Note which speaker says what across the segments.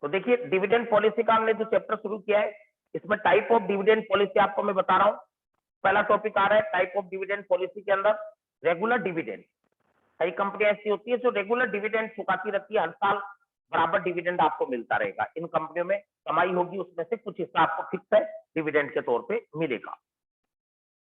Speaker 1: तो देखिए dividend policy का हमने जो चैप्टर शुरू किया है, इसमें टाइप ऑफ डिविडेंड पॉलिसी आपको मैं बता रहा हूँ। पहला टॉपिक आ रहा है टाइप ऑफ डिविडेंड पॉलिसी के अंदर रेगुलर डिविडेंड। कई कंपनियां ऐसी होती है जो रेगुलर डिविडेंड चुकाती रहती है, हर साल बराबर डिविडेंड आपको मिलता रहेगा। इन कंपनियों में कमाई होगी, उसमें से कुछ हिस्सा आपको फिक्स है डिविडेंड के तौर पे मिलेगा।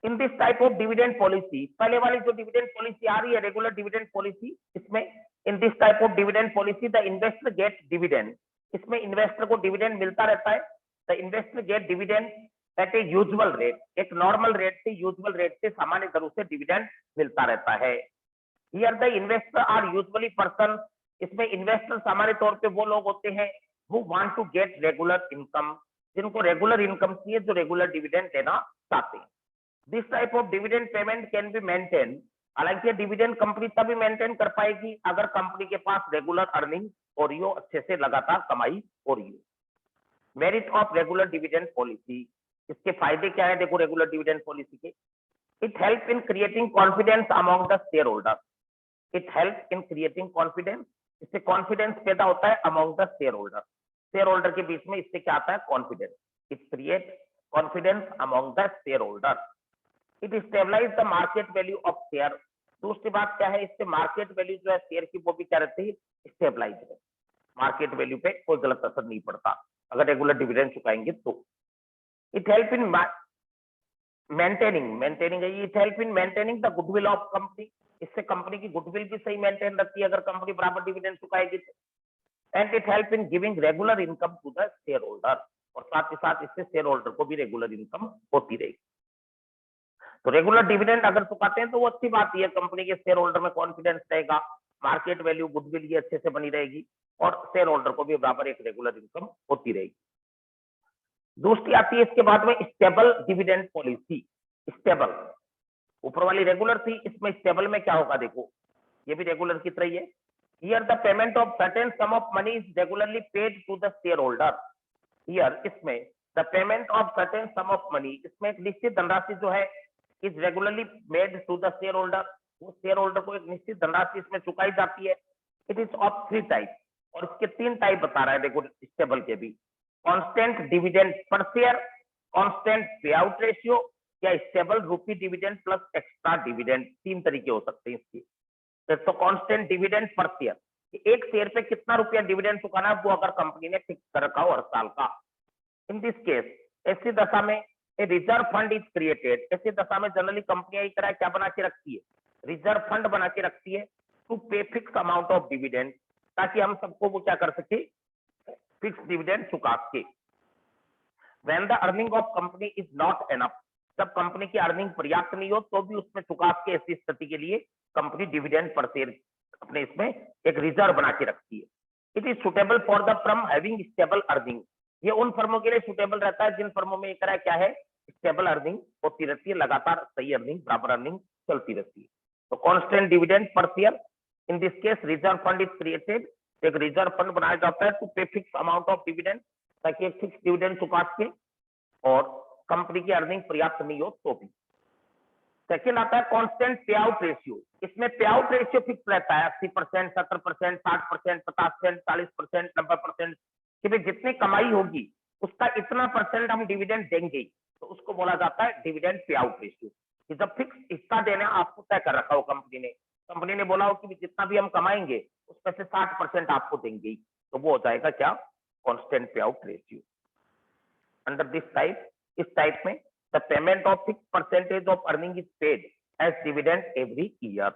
Speaker 1: इन this type of dividend policy, पहले वाली जो डिविडेंड पॉलिसी आ रही है रेगुलर डिविडेंड पॉलिसी, इसमें in this type of dividend policy the investor get dividend, इसमें इन्वेस्टर को डिविडेंड मिलता रहता है। The investor get dividend at a usual rate, एक नॉर्मल रेट से, यूजुअल रेट से, सामान्य दरों से डिविडेंड मिलता रहता है। Here the investor are usually person, इसमें इन्वेस्टर सामान्य तौर पे वो लोग होते हैं who want to get regular income, जिनको रेगुलर इनकम चाहिए, जो रेगुलर डिविडेंड लेना चाहते हैं। This type of dividend payment can be maintain, हालांकि डिविडेंड कंपनी तभी मेंटेन कर पाएगी अगर कंपनी के पास रेगुलर अर्निंग हो रही हो, अच्छे से लगातार कमाई हो रही हो। Merit of regular dividend policy, इसके फायदे क्या है देखो रेगुलर डिविडेंड पॉलिसी के। It help in creating confidence among the share holder, it help in creating confidence, इससे कॉन्फिडेंस पैदा होता है among the share holder, share holder के बीच में इससे क्या आता है confidence, it create confidence among the share holder. It stabilize the market value of share, दूसरी बात क्या है, इससे मार्केट वैल्यू जो है शेयर की वो भी क्या रहती है स्टेबलाइज है, मार्केट वैल्यू पे कोई गलत असर नहीं पड़ता अगर रेगुलर डिविडेंड चुकाएंगे तो। It help in maintaining it help in maintaining the goodwill of company, इससे कंपनी की गुडविल भी सही मेंटेन रहती है अगर कंपनी बराबर डिविडेंड चुकाएगी तो। And it help in giving regular income to the share holder, और साथ ही साथ इससे शेयर होल्डर को भी रेगुलर इनकम होती रहेगी। तो रेगुलर डिविडेंड अगर चुकाते हैं तो वो अच्छी बात है, कंपनी के शेयर होल्डर में कॉन्फिडेंस रहेगा, मार्केट वैल्यू गुडविल ये अच्छे से बनी रहेगी और शेयर होल्डर को भी बराबर एक रेगुलर इनकम होती रहेगी। दूसरी आती है इसके बाद में स्टेबल डिविडेंड पॉलिसी। स्टेबल, ऊपर वाली रेगुलर थी, इसमें स्टेबल में क्या होगा देखो, ये भी रेगुलर की तरह ही है। Here the payment of certain sum of money is regularly paid to the share holder, here इसमें the payment of certain sum of money, इसमें एक निश्चित धनराशि जो है is regularly made to the share holder, वो शेयर होल्डर को एक निश्चित धनराशि इसमें चुकाई जाती है। इट इज ऑफ 3 टाइप, और इसके 3 टाइप बता रहा है देखो स्टेबल के भी। Constant dividend per share, constant pay out ratio, या स्टेबल रूपी डिविडेंड प्लस एक्स्ट्रा डिविडेंड, 3 तरीके हो सकते हैं इसके। तो कांस्टेंट डिविडेंड पर शेयर, एक शेयर पे कितना रुपया डिविडेंड चुकाना है वो अगर कंपनी ने फिक्स कर रखा हो हर साल का। इन दिस केस, ऐसी दशा में a reserve fund is created, ऐसी दशा में जनरली कंपनियां इस तरह क्या बना के रखती है, रिजर्व फंड बना के रखती है टू पे फिक्स अमाउंट ऑफ डिविडेंड, ताकि हम सबको वो क्या कर सके फिक्स डिविडेंड चुका के। When the earning of company is not enough, जब कंपनी की अर्निंग पर्याप्त नहीं हो तो भी उसमें चुका के, ऐसी स्थिति के लिए कंपनी डिविडेंड पर शेयर अपने इसमें एक रिजर्व बना के रखती है। It is suitable for the firm having stable earning, ये उन फर्मों के लिए सुटेबल रहता है जिन फर्मों में एक तरह क्या है स्टेबल अर्निंग होती रहती है, लगातार सही अर्निंग बराबर अर्निंग चलती रहती है। तो constant dividend per share, in this case reserve fund is created, एक रिजर्व फंड बनाया जाता है टू पे फिक्स अमाउंट ऑफ डिविडेंड, ताकि एक फिक्स डिविडेंड चुका के और कंपनी की अर्निंग पर्याप्त नहीं हो तो भी। सेकेंड आता है कांस्टेंट पे आउट रेशियो, इसमें पे आउट रेशियो फिक्स रहता है 80%, 70%, 60%, 50%, 40%, 90%, कि भाई जितनी कमाई होगी उसका इतना परसेंट हम डिविडेंड देंगे, तो उसको बोला जाता है डिविडेंड पे आउट रेशियो। कि जब फिक्स हिस्सा देना आपको तय कर रखा हो कंपनी ने बोला हो कि जितना भी हम कमाएंगे उसमें से 60% आपको देंगे, तो वो हो जाएगा क्या constant pay out ratio. Under this type, इस टाइप में the payment of fix percentage of earning is paid as dividend every year.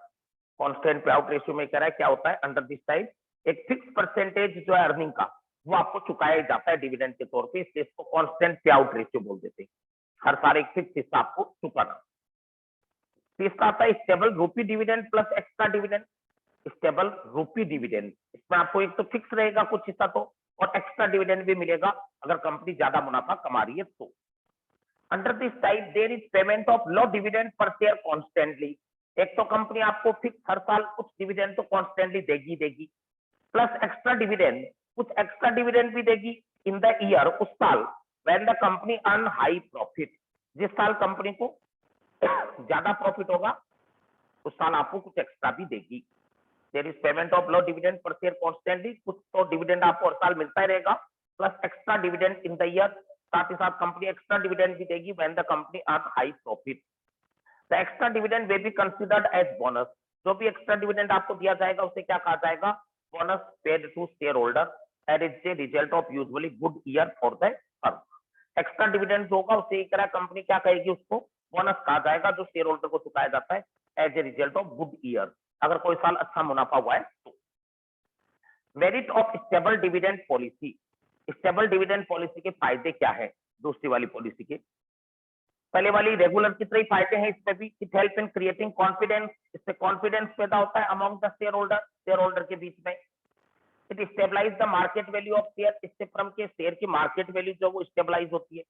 Speaker 1: Constant pay out ratio में कह रहा है क्या होता है, अंडर दिस टाइप एक फिक्स परसेंटेज जो है अर्निंग का वो आपको चुकाया जाता है डिविडेंड के तौर पे, इसलिए इसको कांस्टेंट पे आउट रेशियो बोल देते हैं, हर साल एक फिक्स हिस्सा आपको चुकाना। तीसरा आता है स्टेबल रूपी dividend plus extra dividend. Stable रूपी डिविडेंड, इसमें आपको एक तो फिक्स रहेगा कुछ हिस्सा तो, और एक्स्ट्रा डिविडेंड भी मिलेगा अगर कंपनी ज्यादा मुनाफा कमा रही है तो। Under this type there is payment of low dividend per share constantly, एक तो कंपनी आपको फिक्स हर साल कुछ डिविडेंड तो कॉन्स्टेंटली देगी, प्लस एक्स्ट्रा डिविडेंड, कुछ एक्स्ट्रा डिविडेंड भी देगी इन द ईयर, उस साल when the company earn high profit, जिस साल कंपनी को ज्यादा प्रॉफिट होगा उस साल आपको कुछ एक्स्ट्रा भी देगी। There is payment of low dividend per share constantly, कुछ तो डिविडेंड आपको हर साल मिलता ही रहेगा, plus extra dividend in the year, साथ ही साथ कंपनी एक्स्ट्रा डिविडेंड भी देगी when the company earn high profit. The extra dividend way be considered as bonus, जो भी एक्स्ट्रा डिविडेंड आपको दिया जाएगा उसे क्या कहा जाएगा, bonus paid to share holder and it's a result of usually good year for the firm. Extra dividend होगा उसे एक तरह कंपनी क्या कहेगी, उसको बोनस कहा जाएगा जो शेयर होल्डर को चुकाया जाता है as a result of good year, अगर कोई साल अच्छा मुनाफा हुआ है तो। Merit of stable dividend policy, stable dividend policy के फायदे क्या है दूसरी वाली पॉलिसी के, पहले वाली रेगुलर की तरह फायदे हैं इसमें भी, it help in creating confidence, इससे कॉन्फिडेंस पैदा होता है अमॉन्ग द शेयर होल्डर के बीच में। It stabilize the market value of share, इससे फर्म के शेयर की मार्केट वैल्यू जो वो स्टेबलाइज होती है।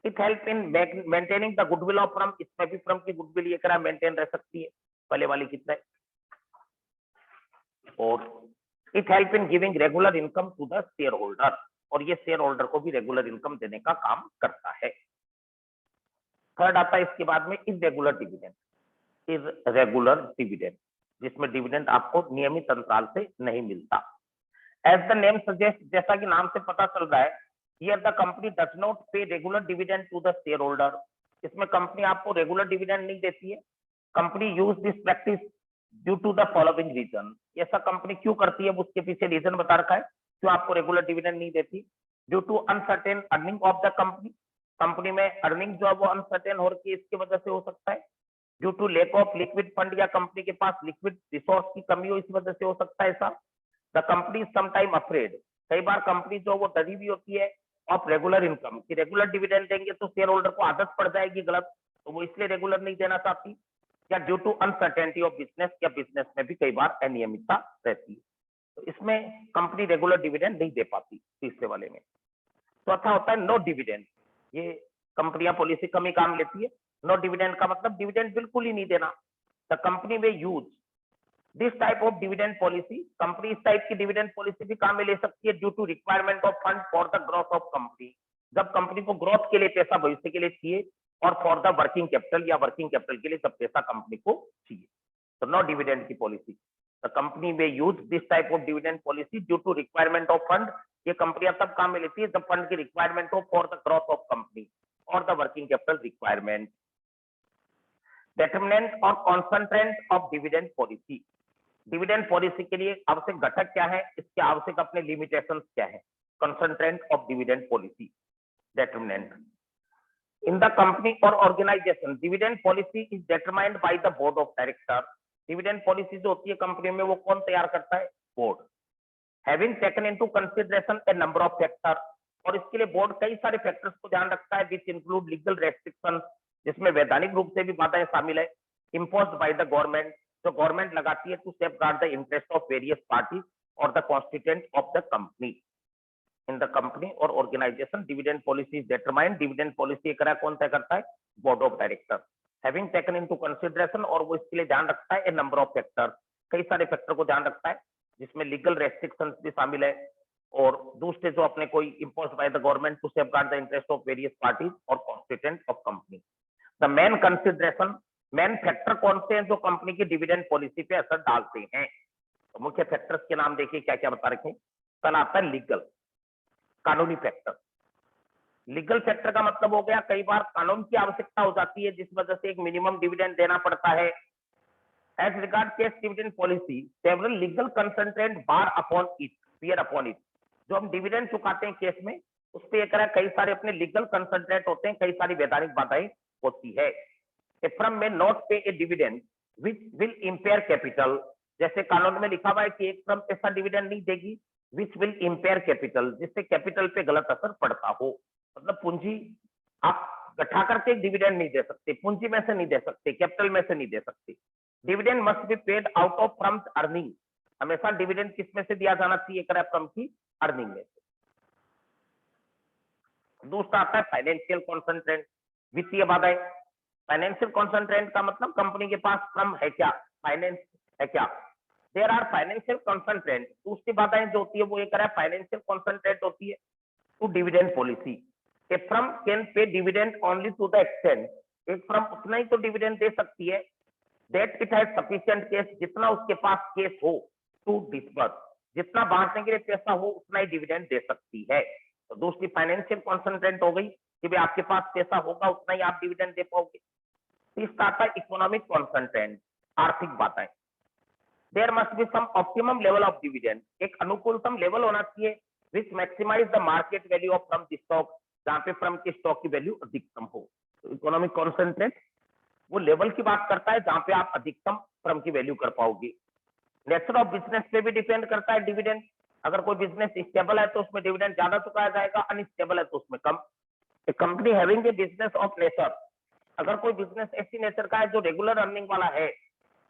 Speaker 1: It help in maintaining the goodwill of firm, इसमें भी फर्म की गुडविल ये करा मेंटेन रह सकती है पहले वाली की तरह। और it help in giving regular income to the share holder, और ये शेयर होल्डर को भी रेगुलर इनकम देने का काम करता है। थर्ड आता है इसके बाद में इरेगुलर डिविडेंड, इरेगुलर डिविडेंड जिसमें डिविडेंड आपको नियमित अंतराल से नहीं मिलता। एज द नेम सजेस्ट, जैसा कि नाम से पता चल रहा है, here the company does not pay regular dividend to the share holder, इसमें कंपनी आपको रेगुलर डिविडेंड नहीं देती है। Company use this practice due to the following reason, ऐसा कंपनी क्यों करती है उसके पीछे रीजन बता रखा है क्यों आपको रेगुलर डिविडेंड नहीं देती। Due to uncertain earning of the company, company में अर्निंग जो है वो अनसर्टेन हो रही है इसकी वजह से हो सकता है। Due to lack of liquid fund, या कंपनी के पास लिक्विड रिसोर्स की कमी हो इस वजह से हो सकता है ऐसा। द कंपनी समटाइम अफ्रेड, कई बार कंपनी जो वो डरी भी होती है ऑफ रेगुलर इनकम, कि रेगुलर डिविडेंड देंगे तो शेयर होल्डर को आदत पड़ जाएगी गलत, तो वो इसलिए रेगुलर नहीं देना चाहती। या due to uncertainty of business, या बिजनेस में भी कई बार अनियमितता रहती है, तो इसमें कंपनी रेगुलर डिविडेंड नहीं दे पाती तीसरे वाले में। चौथा होता है नो डिविडेंड, ये कंपनियां पॉलिसी कम ही काम लेती है। नो डिविडेंड का मतलब डिविडेंड बिल्कुल ही नहीं देना। The company may use this type of dividend policy, company इस टाइप की डिविडेंड पॉलिसी भी काम में ले सकती है due to requirement of fund for the growth of company, जब कंपनी को ग्रोथ के लिए पैसा भविष्य के लिए चाहिए, और फॉर द वर्किंग कैपिटल, या वर्किंग कैपिटल के लिए जब पैसा कंपनी को चाहिए, तो नो डिविडेंड की पॉलिसी। The company may use this type of dividend policy due to requirement of fund, ये कंपनियां तब काम में लेती है जब फंड की रिक्वायरमेंट हो for the growth of company और the working capital requirement. Determinant और constraint of dividend policy, dividend policy के लिए आवश्यक घटक क्या है, इसके आवश्यक अपने लिमिटेशंस क्या है। Constraint of dividend policy, determinant in the company और organisation, dividend policy is determined by the board of director, dividend policy जो होती है कंपनी में वो कौन तैयार करता है, board. Having taken into consideration A number of factor, और इसके लिए बोर्ड कई सारे फैक्टर्स को ध्यान रखता है विच इंक्लूड लीगल रेस्ट्रिक्शन, जिसमें वैधानिक रूप से भी बाधाएं शामिल है, इम्पोज्ड बाय द गवर्नमेंट, जो गवर्नमेंट लगाती है to safeguard the interest of various parties और the constituent of the company. In the company और organisation dividend policy is determined, dividend policy एक कौन तय करता है, board of director. Having taken into consideration, और वो इसके लिए ध्यान रखता है ए नंबर ऑफ फैक्टर, कई सारे फैक्टर को ध्यान रखता है जिसमें लीगल रेस्ट्रिक्शंस भी शामिल है, और दूसरे जो अपने कोई imposed by the government to safeguard the interest of various parties और constituent of company. The main consideration, main factor कौन से हैं जो कंपनी की डिविडेंड पॉलिसी पे असर डालते हैं, तो मुख्य फैक्टर्स के नाम देखिए क्या क्या बता रखे। पहला आता है लीगल, कानूनी फैक्टर। लीगल फैक्टर का मतलब हो गया कई बार कानून की आवश्यकता हो जाती है जिस वजह से एक मिनिमम डिविडेंड देना पड़ता है। As regard case dividend policy several legal constraint bar upon it, bear upon it, जो हम डिविडेंड चुकाते हैं केस में उस पर एक कई सारे अपने लीगल कंसेंट्रेंट होते हैं, कई सारी वैधानिक बाधाएं होती है। ए फर्म में not pay a dividend which will impair capital, जैसे कानून में लिखा हुआ है कि एक फर्म ऐसा डिविडेंड नहीं देगी विच विल इंपेयर कैपिटल, जिससे कैपिटल पे गलत असर पड़ता हो, मतलब पूंजी आप गठा करके डिविडेंड नहीं दे सकते, पूंजी में से नहीं दे सकते, कैपिटल में से नहीं दे सकते। Dividend must be paid out of firms earning, हमेशा डिविडेंड किस में से दिया जाना चाहिए, फर्म की अर्निंग में से। दूसरा आता है फाइनेंशियल कॉन्सेंट्रेंट, वित्तीय बाधाएं। फाइनेंशियल कॉन्सेंट्रेंट का मतलब कंपनी के पास फर्म है क्या, फाइनेंस है क्या, देयर आर फाइनेंशियल कॉन्सेंट्रेंट। दूसरी बाधाएं जो होती है वो एक फाइनेंशियल कॉन्सेंट्रेंट होती है to dividend policy. A firm can pay dividend only to the extent, एक फर्म उतना ही तो डिविडेंड दे सकती है that it has sufficient cash, जितना उसके पास केस हो टू डिसबर्स, जितना बांटने के लिए पैसा हो उतना ही डिविडेंड दे सकती है। तो दूसरी फाइनेंशियल कॉन्सेंट्रेंट हो गई कि भाई आपके पास पैसा होगा उतना ही आप डिविडेंड दे पाओगे। तीसरा आता है इकोनॉमिक कॉन्सेंट्रेंट, आर्थिक बातें। There must be some optimum level of dividend, एक अनुकूलतम लेवल होना चाहिए which maximise the market value of from the stock, जहां पे फ्रॉम की स्टॉक की वैल्यू अधिकतम हो। तो इकोनॉमिक कॉन्सेंट्रेंट वो लेवल की बात करता है जहां पे आप अधिकतम फ्रॉम की वैल्यू कर पाओगे। नेचर ऑफ बिजनेस पे भी डिपेंड करता है डिविडेंड। अगर कोई बिजनेस स्टेबल है तो उसमें डिविडेंड ज्यादा चुकाया जाएगा, अनस्टेबल है तो उसमें कम। A company having a business of nature, अगर कोई बिजनेस ऐसी नेचर का है जो रेगुलर अर्निंग वाला है,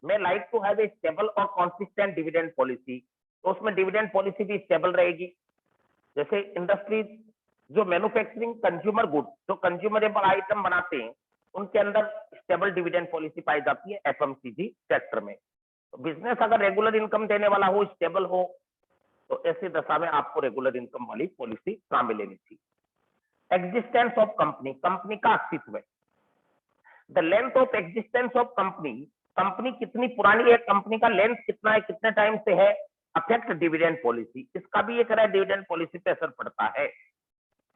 Speaker 1: may like to have a stable और कंसिस्टेंट डिविडेंड पॉलिसी, तो उसमें डिविडेंड पॉलिसी भी स्टेबल रहेगी। जैसे इंडस्ट्रीज जो मैन्युफैक्चरिंग कंज्यूमर गुड्स, जो कंज्यूमरेबल आइटम बनाते हैं, उनके अंदर स्टेबल डिविडेंड पॉलिसी पाई जाती है एफएमसीजी सेक्टर में। तो बिजनेस अगर रेगुलर इनकम देने वाला हो, स्टेबल हो, तो ऐसी दशा में आपको रेगुलर इनकम वाली पॉलिसी शामिल लेनी चाहिए। एग्जिस्टेंस ऑफ कंपनी, कंपनी का अस्तित्व, the length of existence of company, company कितनी पुरानी है, कंपनी का लेंथ कितना है, कितने टाइम से है, अफेक्ट डिविडेंड पॉलिसी, इसका भी एक डिविडेंड पॉलिसी पे असर पड़ता है।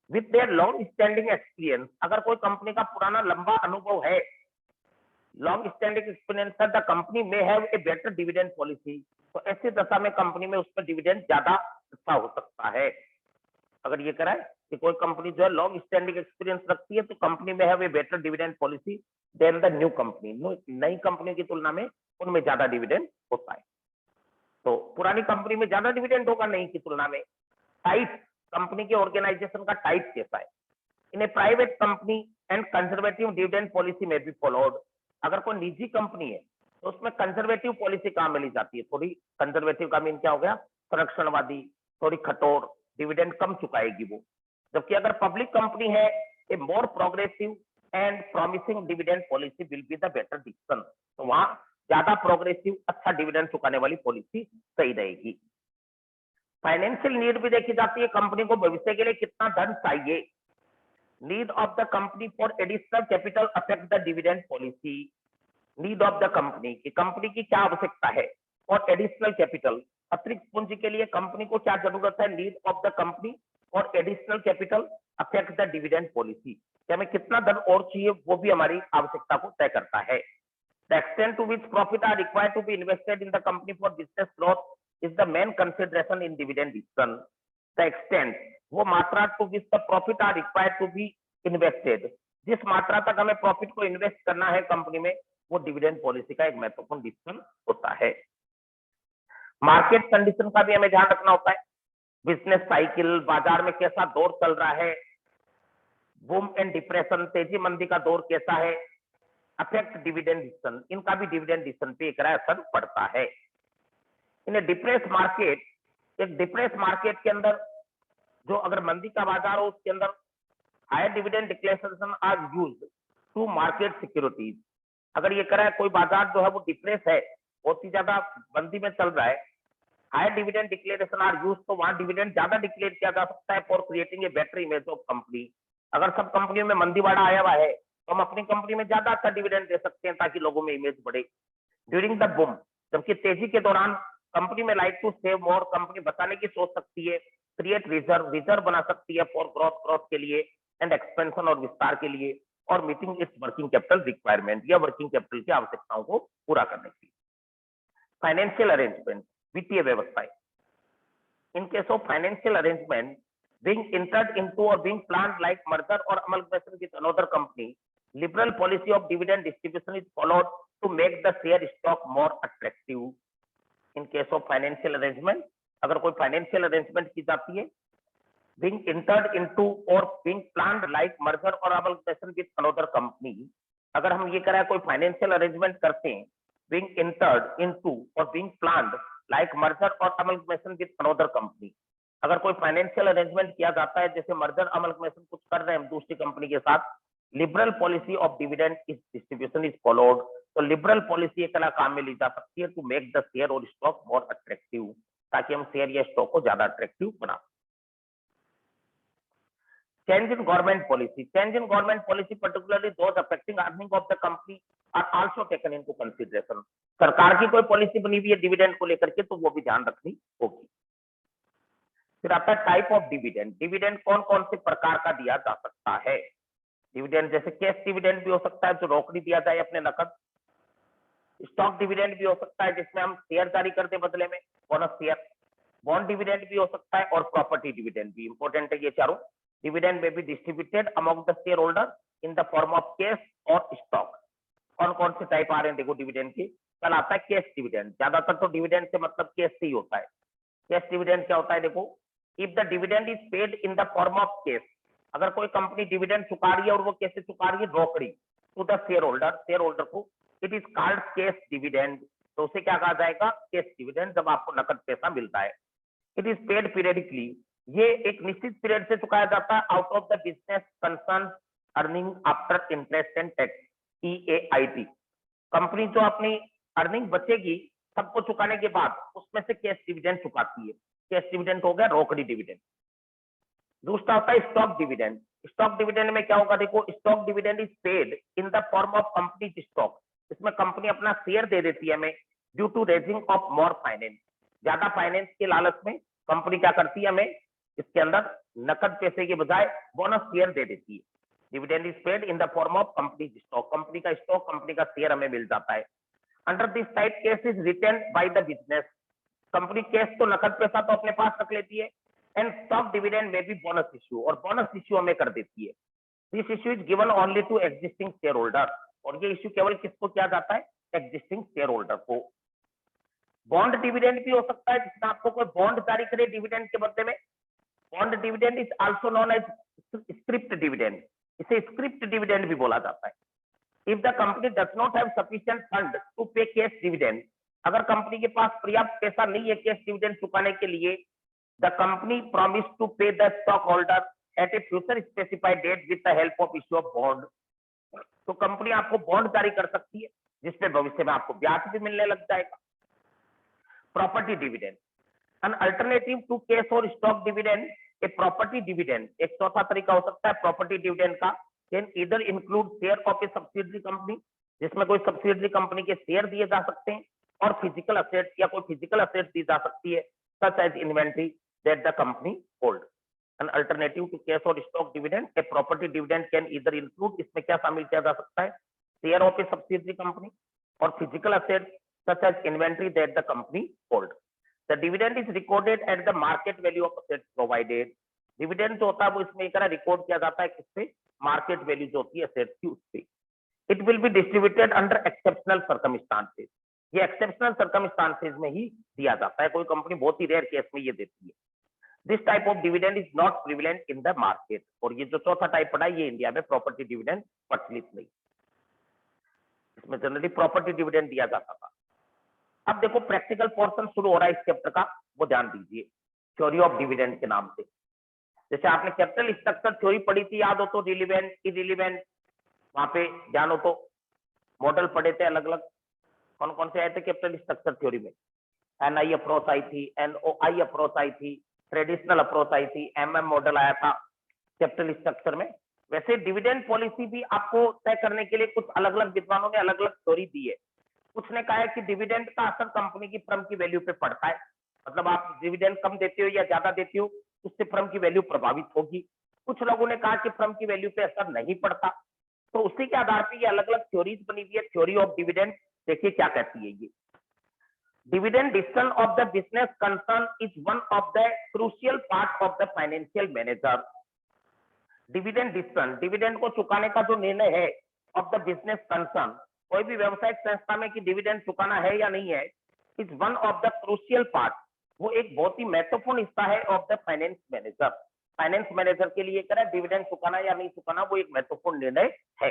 Speaker 1: With their long standing experience, अगर कोई कंपनी का पुराना लंबा अनुभव है, long standing experience, the company may have a better dividend policy, तो ऐसी दशा में कंपनी में उसमें डिविडेंड ज्यादा अच्छा हो सकता है। अगर ये करा है कि कोई कंपनी जो है लॉन्ग स्टैंडिंग एक्सपीरियंस रखती है तो company may have a better dividend policy than the new company, नई कंपनी की तुलना में उनमें ज्यादा डिविडेंड होता है। तो पुरानी कंपनी में ज्यादा डिविडेंड होगा नई की तुलना में। टाइप, कंपनी के ऑर्गेनाइजेशन का टाइप कैसा है। In a private company and conservative dividend policy may be followed, अगर कोई निजी कंपनी है तो उसमें कंजर्वेटिव पॉलिसी कहां मिली जाती है, थोड़ी कंजर्वेटिव का मीन क्या हो गया, संरक्षणवादी, थोड़ी कठोर, डिविडेंड कम चुकाएगी वो। जबकि अगर पब्लिक कंपनी है, a more progressive and promising dividend policy will be the better decision, तो वहां ज्यादा प्रोग्रेसिव अच्छा डिविडेंड चुकाने वाली पॉलिसी सही रहेगी। फाइनेंशियल नीड भी देखी जाती है, कंपनी को भविष्य के लिए कितना धन चाहिए। Need of the company for additional capital affect the dividend policy, need of the company की कंपनी की क्या आवश्यकता है, और एडिशनल कैपिटल, अतिरिक्त पूंजी के लिए कंपनी को क्या जरूरत है, नीड ऑफ द कंपनी और additional capital affect the dividend policy, कि हमें कितना धन और चाहिए वो भी हमारी आवश्यकता को तय करता है। The extent to which profit are required to be invested in the company for business growth is the main consideration in dividend decision. The extent, वो मात्रा to which the profit are required to be invested, जिस मात्रा तक हमें profit को invest करना है company में, वो डिविडेंड पॉलिसी का एक महत्वपूर्ण डिसीजन होता है। मार्केट कंडीशन का भी हमें ध्यान रखना होता है, बिजनेस साइकिल, बाजार में कैसा दौर चल रहा है, बूम एंड डिप्रेशन, तेजी मंदी का दौर कैसा है, अफेक्ट डिविडेंड डिसीजन, इनका भी डिविडेंड डिसीजन पे एक असर पड़ता है। इन डिप्रेस मार्केट, एक डिप्रेस मार्केट के अंदर जो अगर मंदी का बाजार हो उसके अंदर higher dividend declaration are used to market securities, अगर ये करा है कोई बाजार जो है वो डिप्रेस है, बहुत ही ज्यादा मंदी में चल रहा है, higher dividend declaration are used, तो वहां डिविडेंड ज्यादा डिक्लेयर किया जा सकता है for creating a better image of company. अगर सब कंपनियों में मंदीवाड़ा आया हुआ है तो हम अपनी कंपनी में ज्यादा अच्छा डिविडेंड दे सकते हैं ताकि लोगों में इमेज बढ़े। ड्यूरिंग द बूम, जबकि तेजी के दौरान company may like to save more, company बचाने की सोच सकती है, क्रिएट रिजर्व, रिजर्व बना सकती है फॉर ग्रोथ के लिए एंड एक्सपेंशन और विस्तार के लिए, और meeting it's working capital requirement, या वर्किंग कैपिटल की आवश्यकताओं को पूरा करने के लिए। फाइनेंशियल अरेंजमेंट, वित्तीय व्यवस्थाएं, in case of financial arrangement being entered into or being planned like merger or amalgamation with another company, liberal policy of dividend distribution is followed to make the share stock more attractive. In case of financial arrangement, अगर कोई financial arrangement की जाती है, being entered into or being planned like merger or amalgamation with another company, अगर हम ये करें कोई फाइनेंशियल अरेंजमेंट करते हैं, being entered into or being planned like merger or amalgamation with another company, अगर कोई फाइनेंशियल अरेंजमेंट किया जाता है जैसे मर्जर अमलकमेशन कुछ कर रहे हैं हम दूसरी कंपनी के साथ, liberal policy of dividend distribution is followed, तो लिबरल पॉलिसी एक काम में ली जा सकती है टू मेक द शेयर और स्टॉक मोर अट्रैक्टिव, ताकि हम शेयर या स्टॉक को ज्यादा अट्रैक्टिव बना। Change in government policy, change in government policy particularly those affecting earning of the company are also taken into consideration. सरकार की कोई पॉलिसी बनी हुई है डिविडेंड को लेकर के तो वो भी ध्यान रखनी होगी। फिर आता है टाइप ऑफ डिविडेंड। डिविडेंड कौन कौन से प्रकार का दिया जा सकता है? डिविडेंड जैसे कैश डिविडेंड भी हो सकता है जो रोकड़ी दिया जाए अपने नकद। स्टॉक डिविडेंड भी हो सकता है जिसमें हम शेयर जारी करते बदले में, बोनस शेयर। बॉन्ड डिविडेंड भी हो सकता है और प्रॉपर्टी डिविडेंड भी। इंपॉर्टेंट है ये चारों। डिविडेंड में भी distributed among the share holder in the form of cash और स्टॉक। कौन कौन से टाइप आ रहे हैं देखो डिविडेंड की। कल आता है कैश डिविडेंड। ज्यादातर तो डिविडेंड से मतलब कैश से ही होता है। कैश डिविडेंड क्या होता है देखो, if the dividend is paid in the form of cash, अगर कोई कंपनी डिविडेंड चुका रही है और वो कैसे चुका रही है, रोकड़ी, to the share holder, share holder को, it is called cash dividend. तो उसे क्या कहा जाएगा? कैश डिविडेंड, जब आपको नकद पैसा मिलता है। इट इज पेड पीरियडिकली, ये एक निश्चित पीरियड से चुकाया जाता है out of the business concern earning after interest and tax, EAIT। Company जो अपनी अर्निंग बचेगी सबको चुकाने के बाद उसमें से कैश डिविडेंड चुकाती है। कैश डिविडेंड हो गया रोकड़ी डिविडेंड। दूसरा होता है स्टॉक डिविडेंड। स्टॉक डिविडेंड में क्या होगा देखो, stock dividend is paid in the form of company stock. इसमें कंपनी अपना शेयर दे देती है हमें due to raising of more finance. ज्यादा फाइनेंस के लालच में कंपनी क्या करती है, हमें इसके अंदर नकद पैसे के बजाय बोनस शेयर दे देती है। Dividend is paid in the form of company stock. Company का स्टॉक, कंपनी का शेयर हमें मिल जाता है। Under this type cash is written by the business. Company cash तो नकद पैसा तो अपने पास रख लेती है, एंड स्टॉक डिविडेंड में भी बोनस इश्यू, और बोनस इश्यू हमें कर देती है। This issue is given only to existing share holder, और ये इश्यू केवल किसको किया जाता है? एग्जिस्टिंग शेयर होल्डर को। बॉन्ड डिविडेंड भी हो सकता है जिसमें आपको कोई बॉन्ड जारी करे डिविडेंड के बदले में। Bond dividend is also known as script dividend. इसे स्क्रिप्ट डिविडेंड भी बोला जाता है। If the company does not have sufficient fund to pay cash dividend, अगर कंपनी के पास पर्याप्त पैसा नहीं है कैश डिविडेंड चुकाने के लिए, the company promise to pay the stock holder at a future specified date with the help of issue of bond. तो कंपनी आपको बॉन्ड जारी कर सकती है जिसपे भविष्य में आपको ब्याज भी मिलने लग जाएगा। Property dividend, an alternative to cash और stock dividend, a property dividend. एक चौथा तरीका हो सकता है प्रॉपर्टी डिविडेंड का, can either include share of a subsidiary company, जिसमें कोई सब्सिडरी कंपनी के शेयर दिए जा सकते हैं, और फिजिकल असेट्स, या कोई फिजिकल असेट्स दी जा सकती है, such as inventory that the company hold. An alternative to cash और stock dividend, a property dividend can either include, इसमें क्या शामिल किया जा सकता है? Share of a subsidiary company और physical assets such as inventory that the company hold. The dividend is recorded at the market value of assets provided. Dividend जो होता है वो इसमें एक रिकॉर्ड किया जाता है किससे? मार्केट वैल्यू जो होती है assets की उससे। It will be distributed under exceptional circumstances. ये exceptional circumstances में ही दिया जाता है, कोई कंपनी बहुत ही रेयर केस में ये देती है। This type of dividend is not prevalent in the market. और ये जो चौथा टाइप पड़ा है ये इंडिया में प्रॉपर्टी डिविडेंड प्रचलित नहीं, इसमें जनरली प्रॉपर्टी डिविडेंड दिया जाता था। अब देखो प्रैक्टिकल पोर्शन शुरू हो रहा है इस चैप्टर का, वो ध्यान दीजिए, थ्योरी ऑफ डिविडेंड के नाम से। जैसे आपने कैपिटल स्ट्रक्चर थ्योरी पढ़ी थी, याद हो तो, रिलीवेंट, इररिलेवेंट, वहां पे ध्यान हो तो, मॉडल पढ़े थे अलग अलग। कौन कौन से आए थे कैपिटल स्ट्रक्चर थ्योरी में? NI अप्रोच आई थी, NOI अप्रोच आई थी, ट्रेडिशनल अप्रोच आई थी, MM मॉडल आया था कैपिटल स्ट्रक्चर में। वैसे डिविडेंड पॉलिसी भी आपको तय करने के लिए कुछ अलग अलग विद्वानों ने अलग अलग थ्योरी दी है। कुछ ने कहा है कि डिविडेंड का असर कंपनी की फर्म की वैल्यू पे पड़ता है, मतलब आप डिविडेंड कम देते हो या ज्यादा देते हो उससे फर्म की वैल्यू प्रभावित होगी। कुछ लोगों ने कहा कि फर्म की वैल्यू पे असर नहीं पड़ता। तो उसी के आधार पर ये अलग अलग थ्योरीज बनी हुई है। थ्योरी ऑफ डिविडेंड देखिए क्या कहती है ये। Dividend decision of the business concern is one of the crucial part of the financial manager. Dividend decision, dividend को चुकाने का जो निर्णय है ऑफ द बिजनेस कंसर्न, कोई भी व्यवसायिक संस्था में कि डिविडेंड चुकाना है या नहीं है, is one of the crucial part, वो एक बहुत ही महत्वपूर्ण हिस्सा है of the finance manager. Finance manager के लिए कह रहा है डिविडेंड चुकाना या नहीं चुकाना वो एक महत्वपूर्ण निर्णय है।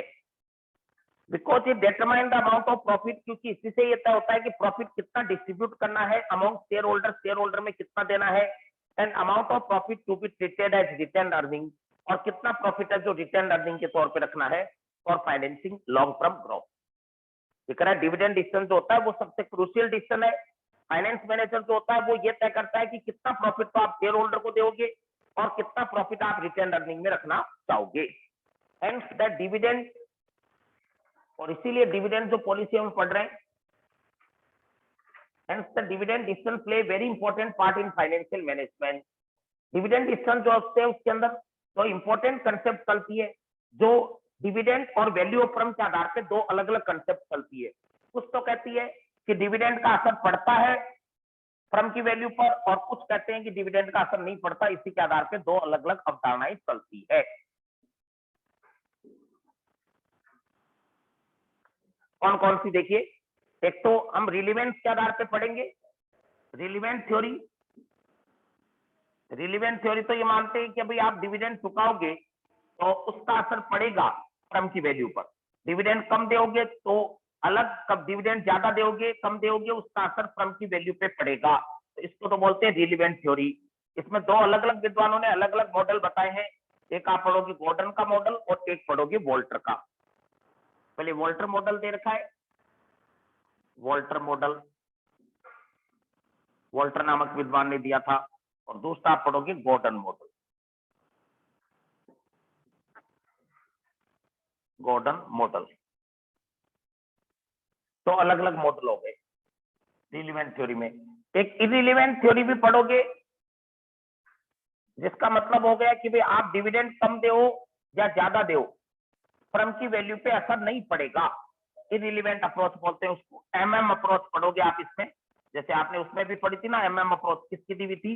Speaker 1: Because it determine the amount of profit, क्योंकि इसी से ये तय होता है कि प्रॉफिट कितना डिस्ट्रीब्यूट करना है amount share holder, share holder में कितना देना है, and amount of profit to be treated as retain earning, और कितना प्रॉफिट है जो रिटेन अर्निंग के तौर पर रखना है for financing long term growth. Dividend decision जो होता है वो सबसे क्रूशियल डिसीजन है। फाइनेंस मैनेजर जो होता है वो ये तय करता है कि कितना प्रॉफिट तो आप शेयर होल्डर को दोगे और कितना प्रॉफिट आप रिटेन अर्निंग में रखना चाहोगे। हेंस द डिविडेंड और इसीलिए डिविडेंड जो पॉलिसी हम पढ़ रहे हैं, hence the dividend decision play very important part in financial management. Dividend decision जो होते हैं उसके अंदर तो इंपॉर्टेंट कंसेप्ट चलती है, जो डिविडेंड और वैल्यू ऑफ फर्म के आधार पे दो अलग अलग कंसेप्ट चलती है। कुछ तो कहती है कि डिविडेंड का असर पड़ता है फर्म की वैल्यू पर, और कुछ कहते हैं कि डिविडेंड का असर नहीं पड़ता। इसी के आधार पे दो अलग अलग अवधारणाएं चलती है। कौन कौन सी देखिए, एक तो हम रिलीवेंस के आधार पे पढ़ेंगे, रिलीवेंट थ्योरी। रिलीवेंट थ्योरी तो ये मानते हैं कि भाई आप डिविडेंड चुकाओगे तो उसका असर पड़ेगा फर्म की वैल्यू पर। डिविडेंड कम दोगे तो अलग, कब डिविडेंड ज्यादा दोगे कम दोगे उसका असर फर्म की वैल्यू पे पड़ेगा। तो इसको तो बोलते हैं रिलीवेंट थ्योरी। इसमें दो अलग अलग विद्वानों ने अलग अलग मॉडल बताए हैं। एक आप पढ़ोगे गॉर्डन का मॉडल और एक पढ़ोगे वोल्टर का। पहले वोल्टर मॉडल दे रखा है, वोल्टर मॉडल वोल्टर नामक विद्वान ने दिया था, और दूसरा आप पढ़ोगे गॉर्डन मॉडल। गॉर्डन मॉडल तो अलग अलग मॉडल हो गए रिलीवेंट थ्योरी में। एक इररिलेवेंट थ्योरी भी पढ़ोगे, जिसका मतलब हो गया कि भाई आप डिविडेंड कम दो या ज्यादा दो, फर्म की वैल्यू पे असर नहीं पड़ेगा। इररिलेवेंट अप्रोच बोलते हैं उसको। एमएम अप्रोच पढ़ोगे आप इसमें, जैसे आपने उसमें भी पढ़ी थी ना एमएम अप्रोच, किसकी दी हुई थी,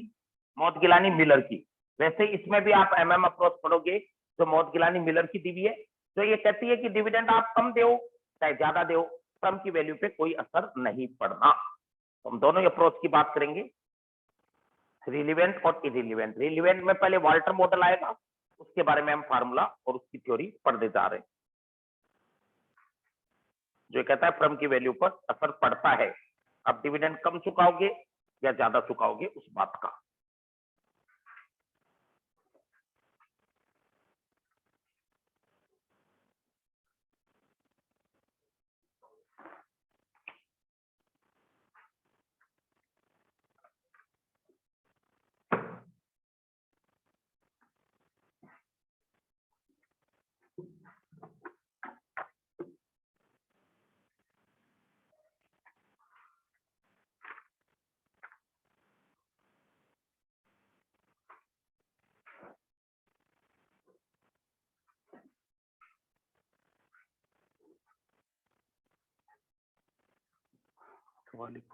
Speaker 1: मौदगिलानी मिलर की। वैसे इसमें भी आप एमएम अप्रोच पढ़ोगे जो मौदगिलानी मिलर की दी हुई है। तो ये कहती है कि डिविडेंड आप कम दो चाहे ज्यादा दो, फर्म की वैल्यू पे कोई असर नहीं पड़ना। तो हम दोनों अप्रोच की बात करेंगे, रिलीवेंट और इररिलेवेंट। रिलीवेंट में पहले वॉल्टर मॉडल आएगा, उसके बारे में हम फार्मूला और उसकी थ्योरी पढ़ते जा रहे हैं, जो कहता है फर्म की वैल्यू पर असर पड़ता है, अब डिविडेंड कम चुकाओगे या ज्यादा चुकाओगे उस बात का।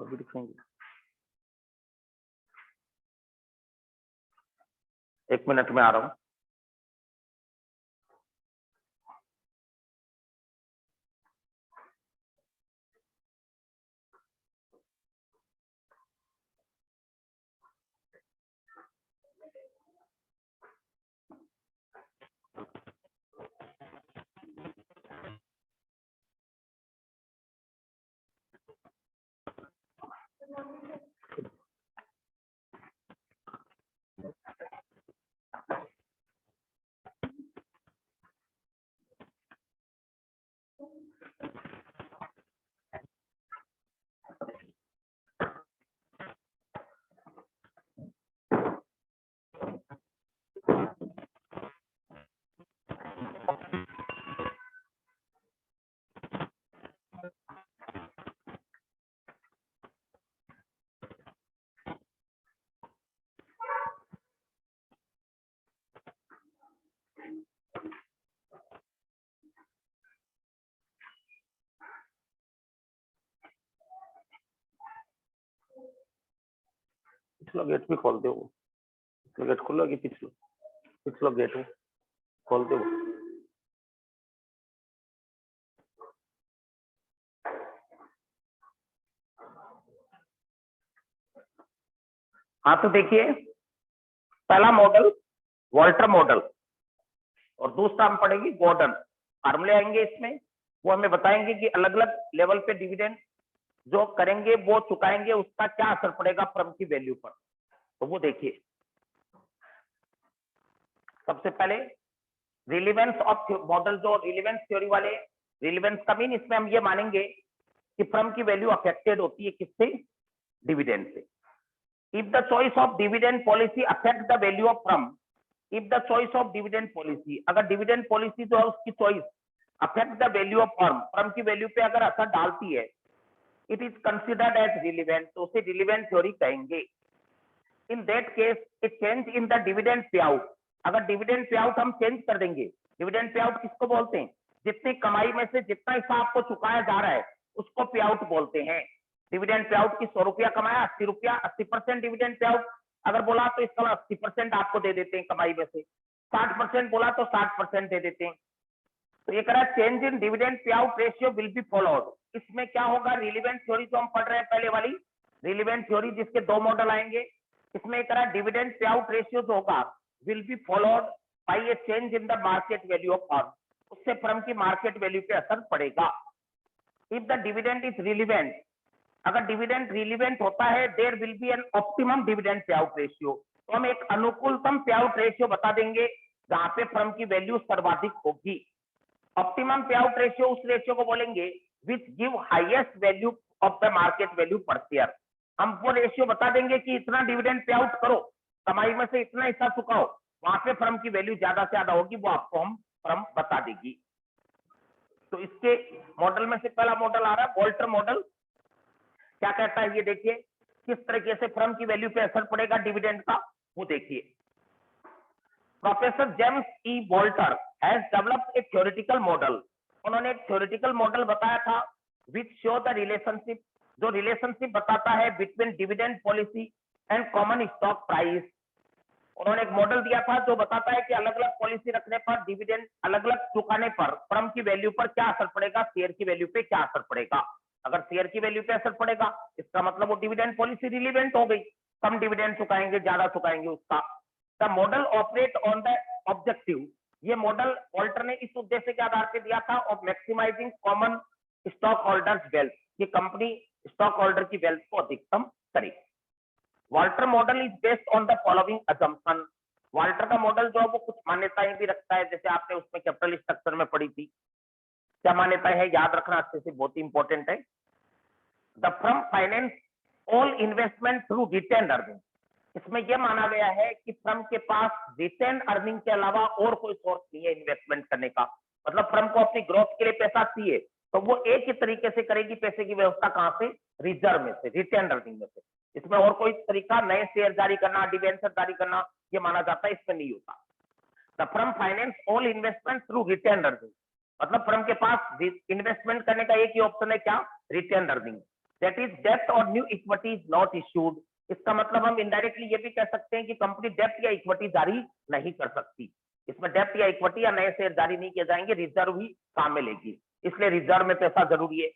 Speaker 1: भी दिखाएंगे, एक मिनट में आ रहा हूं। पिछला गेट भी खोल दो, पिछला गेट खुला कि पिछला गेट खोल दो। हाँ तो देखिए, पहला मॉडल वॉल्टर मॉडल और दूसरा हम पढ़ेंगे गॉर्डन। फार्मूले आएंगे इसमें, वो हमें बताएंगे कि अलग अलग लेवल पे डिविडेंड जो करेंगे वो चुकाएंगे उसका क्या असर पड़ेगा फर्म की वैल्यू पर। तो वो देखिए, सबसे पहले रिलीवेंस ऑफ मॉडल, जो रिलीवेंस थ्योरी वाले, रिलीवेंस का मीन इसमें हम ये मानेंगे कि फर्म की वैल्यू अफेक्टेड होती है किससे, डिविडेंड से। If the choice of dividend policy affect the value of firm, if the choice of dividend policy, अगर डिविडेंड पॉलिसी जो है उसकी choice affect the value of firm, firm की वैल्यू पे अगर असर डालती है, it is considered as relevant, तो उसे रिलीवेंट थ्योरी कहेंगे। In that case a change in the dividend payout, अगर डिविडेंड पे आउट हम चेंज कर देंगे, डिविडेंड पे आउट किसको बोलते हैं, जितनी कमाई में से जितना हिस्सा आपको चुकाया जा रहा है उसको पे आउट बोलते हैं। डिविडेंड पे आउट की 100 रुपया कमाया, 80 रुपया, 80% डिविडेंड पे आउट अगर बोला तो इसका 80% आपको दे देते हैं कमाई में से, 60% बोला तो 60% दे देते हैं। तो ये करा change in dividend pay out ratio will be followed, इसमें क्या होगा, रिलीवेंट थ्योरी जो हम पढ़ रहे हैं पहले वाली रिलीवेंट थ्योरी जिसके दो मॉडल आएंगे, इसमें एक डिविडेंड पे आउट रेशियो जो होगा will be followed by a change in the market value of firm, उससे फर्म की मार्केट वैल्यू पे असर पड़ेगा। If the dividend is relevant, अगर डिविडेंड रिलीवेंट होता है, there will be an optimum dividend पे आउट रेशियो, तो हम एक अनुकूलतम पे आउट रेशियो बता देंगे जहां पे फर्म की वैल्यू सर्वाधिक होगी। ऑप्टिमम पे आउट रेशियो उस रेशियो को बोलेंगे which give highest value of the market value पर शेयर, हम वो रेशियो बता देंगे कि इतना डिविडेंड पे आउट करो, कमाई में से इतना हिस्सा चुकाओ, वहां पे फर्म की वैल्यू ज्यादा से ज्यादा होगी, वो आपको हम फर्म बता देगी। तो इसके मॉडल में से पहला मॉडल आ रहा है वॉल्टर मॉडल, क्या कहता है ये देखिए, किस तरीके से फर्म की वैल्यू पे असर पड़ेगा डिविडेंड का, वो देखिए। Professor James E Walter has developed A theoretical model, उन्होंने एक थ्योरेटिकल मॉडल बताया था विच शो द रिलेशनशिप, जो रिलेशनशिप बताता है between dividend policy and common stock price. उन्होंने एक मॉडल दिया था जो बताता है कि अलग अलग पॉलिसी रखने पर, डिविडेंड अलग अलग चुकाने पर फर्म की वैल्यू पर क्या असर पड़ेगा, शेयर की वैल्यू पे क्या असर पड़ेगा। अगर शेयर की वैल्यू पे असर पड़ेगा इसका मतलब वो डिविडेंड पॉलिसी रिलीवेंट हो गई, कम डिविडेंड चुकाएंगे ज्यादा चुकाएंगे उसका। The model operate on the objective, ये मॉडल वॉल्टर ने इस उद्देश्य के आधार पर दिया था of maximising common stock holders wealth, कि कंपनी स्टॉक होल्डर की वेल्थ को अधिकतम करे। Walter model is based on the following assumption, Walter का मॉडल जो है वो कुछ मान्यताएं भी रखता है, जैसे आपने उसमें कैपिटल स्ट्रक्चर में पढ़ी थी, क्या मान्यताएं है याद रखना अच्छे से, बहुत ही इंपॉर्टेंट है। The firm finance all investment through retain earning, इसमें यह माना गया है कि फर्म के पास रिटेन अर्निंग के अलावा और कोई सोर्स नहीं है इन्वेस्टमेंट करने का, मतलब फर्म को अपनी ग्रोथ के लिए पैसा चाहिए तो वो एक ही तरीके से करेगी पैसे की व्यवस्था, कहां से, रिजर्व में से, रिटेन अर्निंग में से, इसमें और कोई तरीका नए शेयर जारी करना, डिवेंचर जारी करना ये माना जाता है, इसमें नहीं होता। The firm finance all investment through retain earning, मतलब फर्म के पास इन्वेस्टमेंट करने का एक ही ऑप्शन है, क्या, रिटेन अर्निंग। दैट इज डेब्ट और new equity is not issued, इसका मतलब हम इनडायरेक्टली ये भी कह सकते हैं कि कंपनी डेब्ट या इक्विटी जारी नहीं कर सकती, इसमें डेब्ट या इक्विटी या नए शेयर जारी नहीं किए जाएंगे, रिजर्व ही काम में लेगी, इसलिए रिजर्व में पैसा जरूरी है।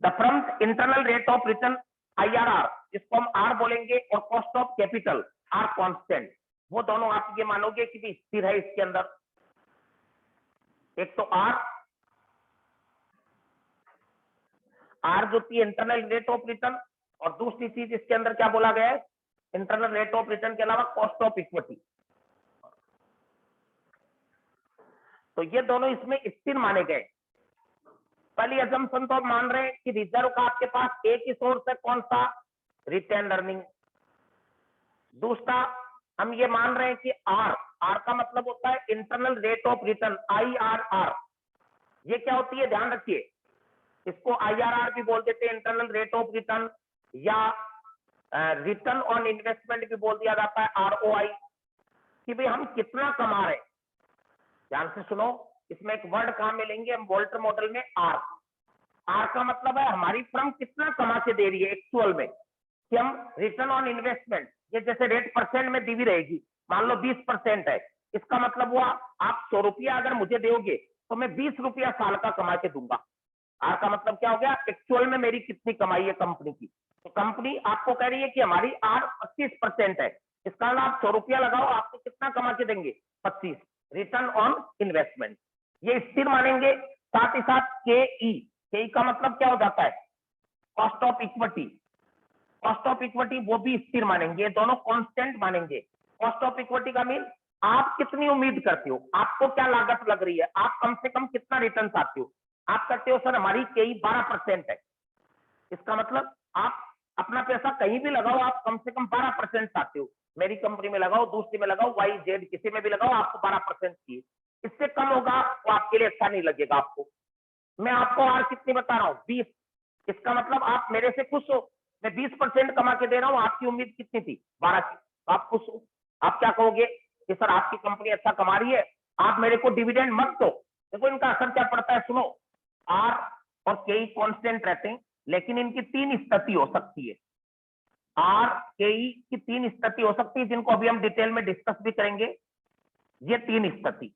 Speaker 1: The firm internal rate of return IRR, जिसको हम आर बोलेंगे, और cost of capital R constant, वो दोनों आप ये मानोगे कि भी स्थिर है इसके अंदर। एक तो आर जो थी इंटरनल रेट ऑफ रिटर्न, और दूसरी चीज इसके अंदर क्या बोला गया है, इंटरनल रेट ऑफ रिटर्न के अलावा कॉस्ट ऑफ इक्विटी, तो ये दोनों इसमें स्थिर माने गए। पहली अजम्पशन तो मान रहे हैं कि रिजर्व का आपके पास एक ही सोर्स है, कौन सा, रिटेन अर्निंग। दूसरा हम ये मान रहे हैं कि आर का मतलब होता है internal rate of return, IRR, ये क्या होती है ध्यान रखिए, इसको IRR भी बोल देते हैं, इंटरनल रेट ऑफ रिटर्न, या रिटर्न ऑन इन्वेस्टमेंट भी बोल दिया जाता है, ROI, कि भाई हम कितना कमा रहे हैं। ध्यान से सुनो, इसमें एक वर्ड कहां मिलेंगे हम वॉल्टर मॉडल में, आर का मतलब है हमारी फर्म कितना कमा के दे रही है एक्चुअल में, कि हम रिटर्न ऑन इन्वेस्टमेंट, ये जैसे रेट परसेंट में दी हुई रहेगी, मान लो 20% है, इसका मतलब हुआ आप 100 रुपया अगर मुझे दोगे तो मैं 20 रुपया साल का कमा के दूंगा। आर का मतलब क्या हो गया, एक्चुअल में मेरी कितनी कमाई है कंपनी की, तो कंपनी आपको कह रही है कि हमारी आर 25% है, इसका मतलब आप 100 रुपया लगाओ आपको कितना कमा के देंगे, 25, रिटर्न ऑन इन्वेस्टमेंट, ये स्थिर मानेंगे। साथ ही साथ के का मतलब क्या हो जाता है, cost of equity, cost of equity वो भी स्थिर मानेंगे, ये दोनों कांस्टेंट मानेंगे। कॉस्ट ऑफ इक्विटी का मीन आप कितनी उम्मीद करते हो, आपको क्या लागत लग रही है, आप कम से कम कितना रिटर्न चाहते हो, आप कहते हो सर हमारी के 12% है, इसका मतलब आप अपना पैसा कहीं भी लगाओ आप कम से कम 12% चाहते हो, मेरी कंपनी में लगाओ, दूसरी में लगाओ, YZ किसी में भी लगाओ, आपको 12% चाहिए। इससे कम होगा तो आपके लिए अच्छा नहीं लगेगा आपको। मैं आपको आर कितनी बता रहा हूँ, 20। इसका मतलब आप मेरे से खुश हो, मैं 20% कमा के दे रहा हूँ, आपकी उम्मीद कितनी थी, 12 की, आप खुश हो। आप क्या कहोगे कि सर आपकी कंपनी अच्छा कमा रही है, आप मेरे को डिविडेंड मत दो। देखो इनका असर क्या पड़ता है, सुनो, आर और के कांस्टेंट रहते हैं, लेकिन इनकी 3 स्थिति हो सकती है। आर के की 3 स्थिति हो सकती है, जिनको अभी हम डिटेल में डिस्कस भी करेंगे। ये 3 स्थिति,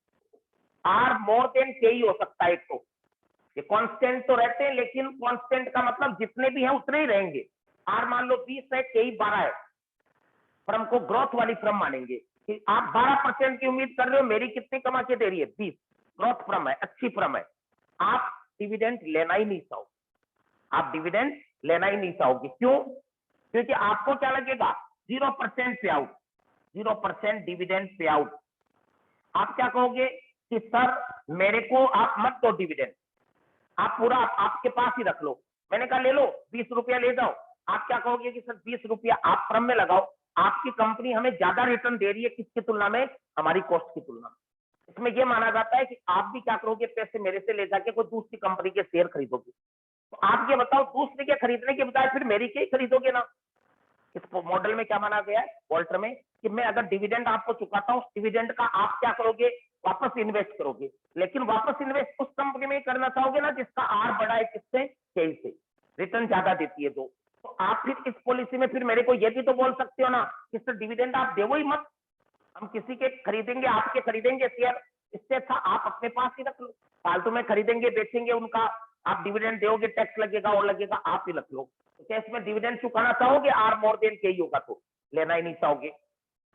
Speaker 1: आर मोर देन के हो सकता है। एक तो ये कांस्टेंट तो रहते हैं, लेकिन कांस्टेंट का मतलब जितने भी हैं उतने ही रहेंगे। आर मान लो 20 है, के 12 है, फर्म को ग्रोथ वाली फर्म मानेंगे कि आप 12% की उम्मीद कर रहे हो, मेरी कितनी कमा के दे रही है, 20। ग्रोथ फर्म है, अच्छी फर्म है, आप डिविडेंड लेना ही नहीं चाहोगे, आप डिविडेंड लेना ही नहीं चाहोगे। क्यों? क्योंकि आपको क्या लगेगा, 0% पे आउट, 0% डिविडेंड पे आउट। आप क्या कहोगे कि सर मेरे को आप मत दो डिविडेंड, आप पूरा आपके पास ही रख लो। मैंने कहा ले लो, 20 रुपया ले जाओ। आप क्या कहोगे कि सर 20 रुपया आप फर्म में लगाओ, आपकी कंपनी हमें ज्यादा रिटर्न दे रही है, किसकी तुलना में, हमारी कॉस्ट की तुलना में। इसमें यह माना जाता है कि आप भी क्या करोगे, पैसे मेरे से ले जाके कोई दूसरी कंपनी के शेयर खरीदोगे। तो आप ये बताओ, दूसरे के खरीदने के बजाय फिर मेरी के ही खरीदोगे ना। इस मॉडल में क्या माना गया है, वॉल्टर में, कि मैं अगर डिविडेंड आपको चुकाता हूं, डिविडेंड का आप क्या करोगे, वापस इन्वेस्ट करोगे। लेकिन वापस इन्वेस्ट उस कंपनी में ही करना चाहोगे ना जिसका आर बड़ा है, किससे, के से, रिटर्न ज्यादा देती है। तो आप फिर इस पॉलिसी में फिर मेरे को ये भी तो बोल सकते हो ना कि सर डिविडेंड आप देवो ही मत, हम किसी के खरीदेंगे, आपके खरीदेंगे शेयर, इससे अच्छा आप अपने पास ही रख लो। फालतू में खरीदेंगे बेचेंगे उनका, आप डिविडेंड दोगे, टैक्स लगेगा और लगेगा, आप ही रख लो। तो क्या इसमें डिविडेंड चुकाना चाहोगे, आर मोर देन के होगा तो लेना ही नहीं चाहोगे।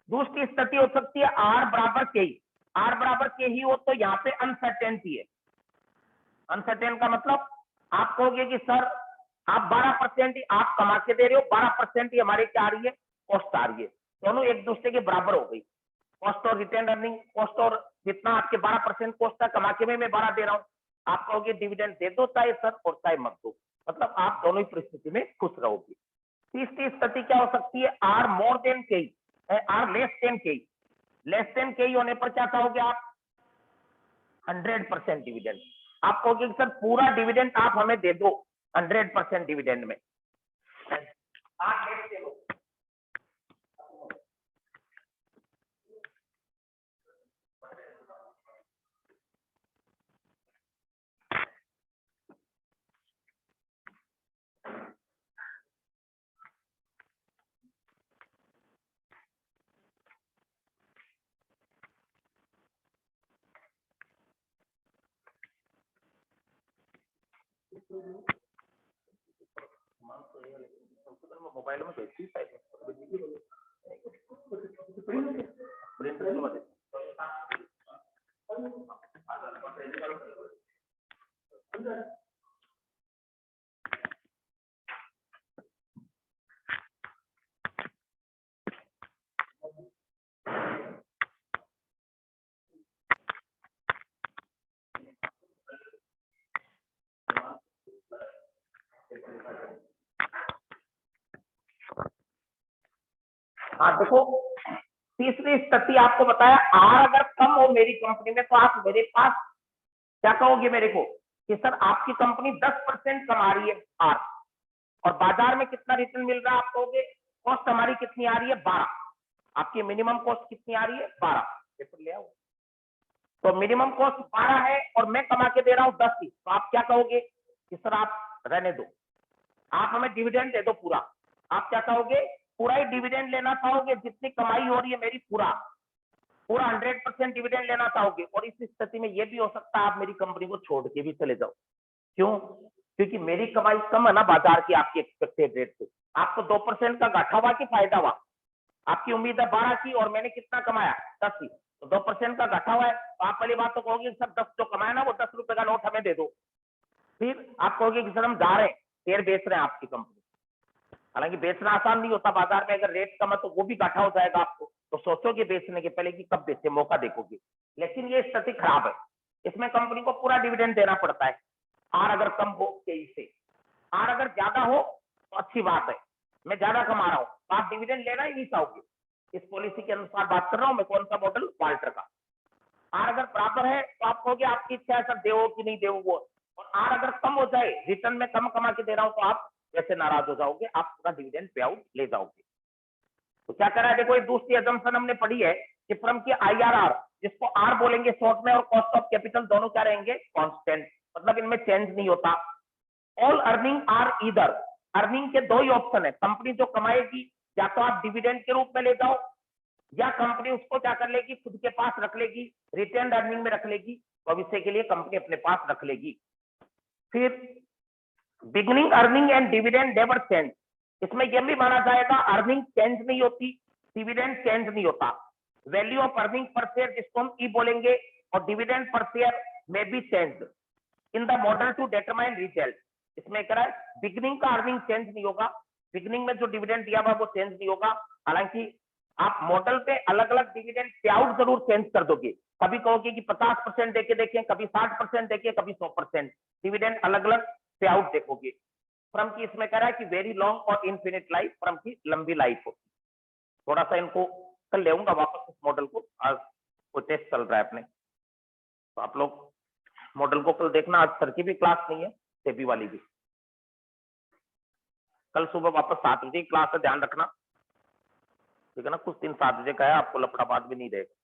Speaker 1: दूसरी स्थिति हो सकती है आर बराबर के ही, आर बराबर के ही हो तो यहाँ पे अनसर्टेनिटी है। अनसर्टेन का मतलब आप कहोगे कि सर आप 12% ही आप कमा के दे रहे हो, 12% ही हमारे क्या आ रही है, कॉस्ट आ रही है, दोनों एक दूसरे के बराबर हो गई। कॉस्ट और रिटर्न अर्निंग, कॉस्ट और जितना आपके 12% कॉस्ट था, कमा के मैं 12 दे रहा हूं। आप कहोगे डिविडेंड दे दो चाहे सर और चाहे मत दो, मतलब आप दोनों ही परिस्थिति में खुश रहोगे। तीसरी स्थिति क्या हो सकती है, आर मोर देन के, आर लेस देन के। लेस देन के होने पर क्या चाहोगे आप, 100% डिविडेंड। आप कहोगे सर पूरा डिविडेंड आप हमें दे दो 100% डिविडेंड में, आप लेस दे दो। मोबाइल में भेजती हाँ देखो, तीसरी स्थिति आपको बताया, आर अगर कम हो मेरी कंपनी में तो आप मेरे पास क्या कहोगे मेरे को कि सर आपकी कंपनी 10% कमा रही है आर, और बाजार में कितना रिटर्न मिल रहा है, आप कहोगे कॉस्ट हमारी कितनी आ रही है, 12। आपकी मिनिमम कॉस्ट कितनी आ रही है, 12। पेपर ले आओ। तो मिनिमम कॉस्ट 12 है और मैं कमा के दे रहा हूं 10 ही, तो आप क्या कहोगे कि सर आप रहने दो, आप हमें डिविडेंड दे दो पूरा। आप क्या कहोगे, पूरा ही डिविडेंड लेना चाहोगे, जितनी कमाई हो रही है मेरी पूरा पूरा 100% डिविडेंड लेना चाहोगे। और इस स्थिति में यह भी हो सकता है आप मेरी कंपनी को छोड़ के भी चले जाओ। क्यों? क्योंकि मेरी कमाई कम है ना बाजार की आपकी एक्सपेक्टेड रेट से, आपको 2% का घाटा हुआ कि फायदा हुआ, आपकी उम्मीद है 12 की और मैंने कितना कमाया, 10 ही, तो 2% का घाटा हुआ है। तो आप पहली बात तो कहोगे सर 10 जो कमाया ना वो 10 रुपए का नोट हमें दे दो। फिर आप कहोगे कि सर हम जा रहे हैं, शेयर बेच रहे हैं आपकी कंपनी। हालांकि बेचना आसान नहीं होता, बाजार में अगर रेट कम है तो वो भी घाटा हो जाएगा आपको, तो सोचोगे बेचने के पहले कि कब बेचे, मौका देखोगे। लेकिन ये स्थिति खराब है, इसमें कंपनी को पूरा डिविडेंड देना पड़ता है, आर अगर कम हो के से। आर अगर ज्यादा हो तो अच्छी बात है, मैं ज्यादा कमा रहा हूं तो आप डिविडेंड लेना ही नहीं चाहोगे। इस पॉलिसी के अनुसार बात कर रहा हूं मैं, कौन सा मॉडल, वाल्टर का। आर अगर बराबर है तो आप कहोगे आपकी इच्छा है सर देवो कि नहीं देवो वो, और आर अगर कम हो जाए, रिटर्न में कम कमा के दे रहा हूं, तो आप वैसे नाराज हो जाओगे, आप पूरा डिविडेंड पे आउट ले जाओगे। तो क्या करा है, देखो एक दूसरी अजम्पशन हमने पढ़ी है कि फर्म की आईआरआर, जिसको आर बोलेंगे शॉर्ट में, और कॉस्ट ऑफ कैपिटल दोनों क्या रहेंगे, कांस्टेंट, मतलब इनमें चेंज नहीं होता। All earning are either, earning के दो ही ऑप्शन है, कंपनी जो कमाएगी या तो आप डिविडेंड के रूप में ले जाओ, या कंपनी उसको क्या कर लेगी, खुद के पास रख लेगी, रिटेन अर्निंग में रख लेगी, भविष्य के लिए कंपनी अपने पास रख लेगी। फिर beginning earning and dividend never change, इसमें यह भी माना जाएगा अर्निंग चेंज नहीं होती, डिविडेंड चेंज नहीं होता। Value of earning per share, जिसको हम ई बोलेंगे, और डिविडेंड पर शेयर में B change in the model to determine result. इसमें कह रहा है बिगनिंग का अर्निंग चेंज नहीं होगा, बिगनिंग में जो डिविडेंड दिया हुआ वो चेंज नहीं होगा। हालांकि आप मॉडल पे अलग अलग डिविडेंड पे आउट जरूर चेंज कर दोगे, कभी कहोगे कि 50% देके देखें, कभी 60% देखें, कभी 100%, डिविडेंड अलग अलग पे आउट देखोगे। फर्म की इसमें कह रहा है कि वेरी लॉन्ग और इनफिनिट लाइफ, फर्म की लंबी लाइफ होती। थोड़ा सा इनको कल ले आऊंगा वापस इस मॉडल को, आज वो टेस्ट चल रहा है अपने, तो आप लोग मॉडल को कल देखना। आज सर की भी क्लास नहीं है, सेबी वाली भी, कल सुबह वापस 7 बजे क्लास है, ध्यान रखना, ठीक है ना। कुछ दिन 7 बजे का है, आपको लफड़ाबाद भी नहीं देगा।